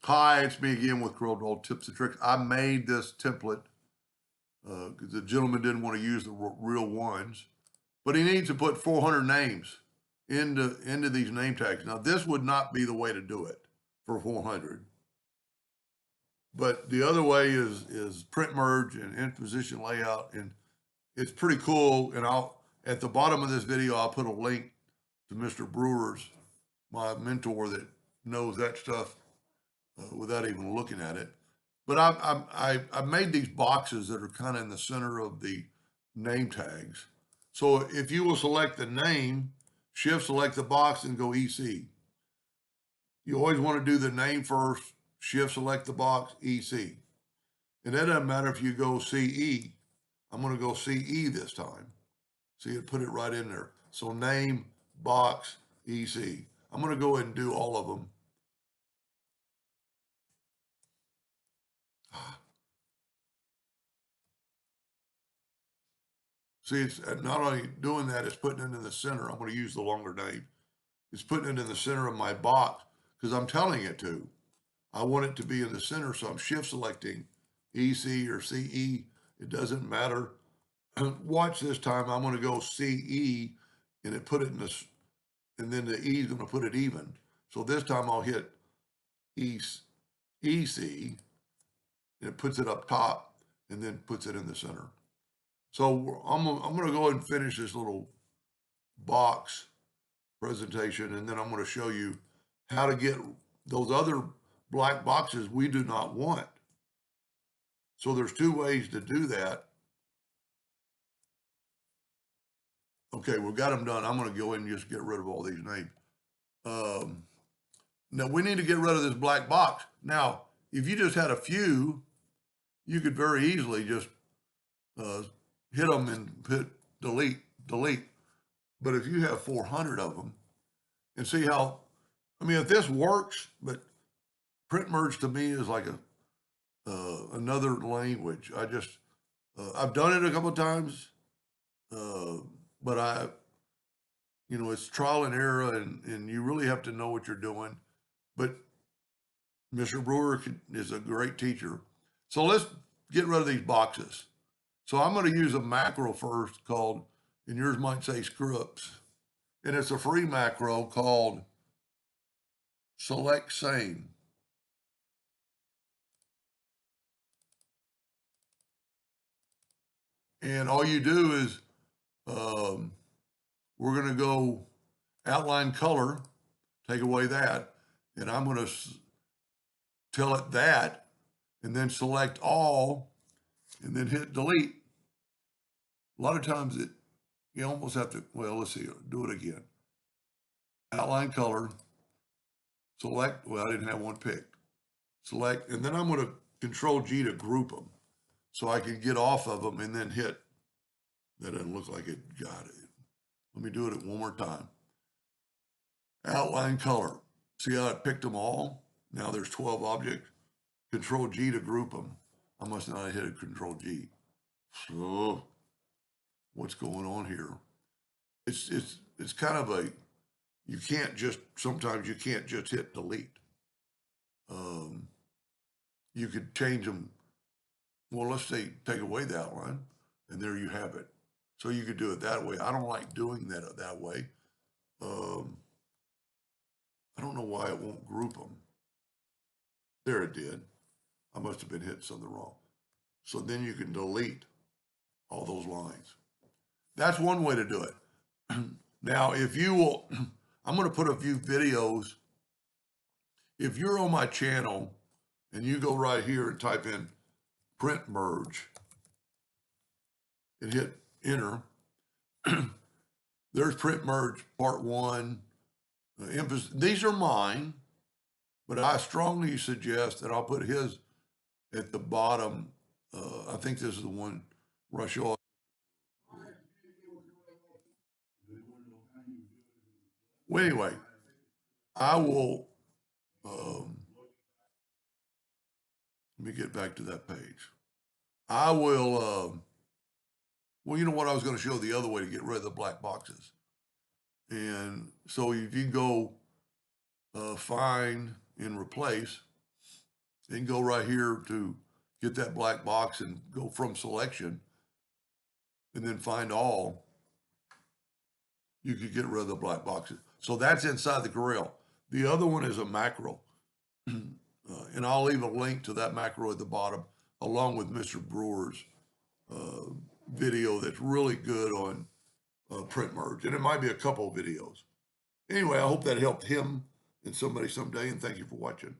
Hi, it's me again with Corel Tips and Tricks. I made this template because the gentleman didn't want to use the real ones, but he needs to put 400 names into these name tags. Now, this would not be the way to do it for 400, but the other way is print merge and in position layout, and it's pretty cool. And at the bottom of this video, I'll put a link to Mr. Brewers, my mentor that knows that stuff without even looking at it. But I made these boxes that are kind of in the center of the name tags. So if you will select the name, shift select the box and go EC. You always want to do the name first, shift select the box, EC. And that doesn't matter if you go CE. I'm going to go CE this time. See, it put it right in there. So name, box, EC. I'm going to go ahead and do all of them. See, it's not only doing that, it's putting it in the center. I'm going to use the longer name. It's putting it in the center of my box because I'm telling it to. I want it to be in the center, so I'm shift selecting EC or CE. It doesn't matter. Watch this time. I'm going to go CE, and it put it in this, and then the E is going to put it even. So this time I'll hit EC, and it puts it up top, and then puts it in the center. So I'm going to go ahead and finish this little box presentation, and then I'm going to show you how to get those other black boxes we do not want. So there's two ways to do that. Okay, we've got them done. I'm going to go in and just get rid of all these names. Now we need to get rid of this black box. Now, if you just had a few, you could very easily just hit them and hit delete. But if you have 400 of them, and see how, I mean, if this works, but print merge to me is like another language. I've done it a couple of times, but it's trial and error, and you really have to know what you're doing. But Mr. Brewer is a great teacher. So let's get rid of these boxes. So I'm going to use a macro first called, and yours might say scripts, and it's a free macro called select same. And all you do is, we're going to go outline color, take away that, and I'm going to tell it that, and then select all, and then hit delete. A lot of times you almost have to, well, let's see, do it again. Outline color, select, well, I didn't have one picked. Select, and then I'm going to Control G to group them so I can get off of them and then hit. That doesn't look like it got it. Let me do it one more time. Outline color. See how I picked them all? Now there's 12 objects. Control G to group them. I must not have hit a Control G. So what's going on here? It's kind of sometimes you can't just hit delete. You could change them. Well, let's say take away the outline, and there you have it. So you could do it that way. I don't like doing that way. I don't know why it won't group them. There it did. I must have been hitting something wrong. So then you can delete all those lines. That's one way to do it. Now, if you will, I'm going to put a few videos. If you're on my channel and you go right here and type in print merge and hit enter, there's print merge part 1. These are mine, but I strongly suggest that I'll put his at the bottom. I think this is the one where I show. Well, anyway, I will, let me get back to that page. I will, well, you know what? I was going to show the other way to get rid of the black boxes. And so if you go find and replace, and go right here to get that black box and go from selection and then find all, you could get rid of the black boxes. So that's inside the Corel. The other one is a macro. And I'll leave a link to that macro at the bottom, along with Mr. Brewer's uh, video that's really good on print merge. And it might be a couple of videos. Anyway, I hope that helped him and somebody someday, and thank you for watching.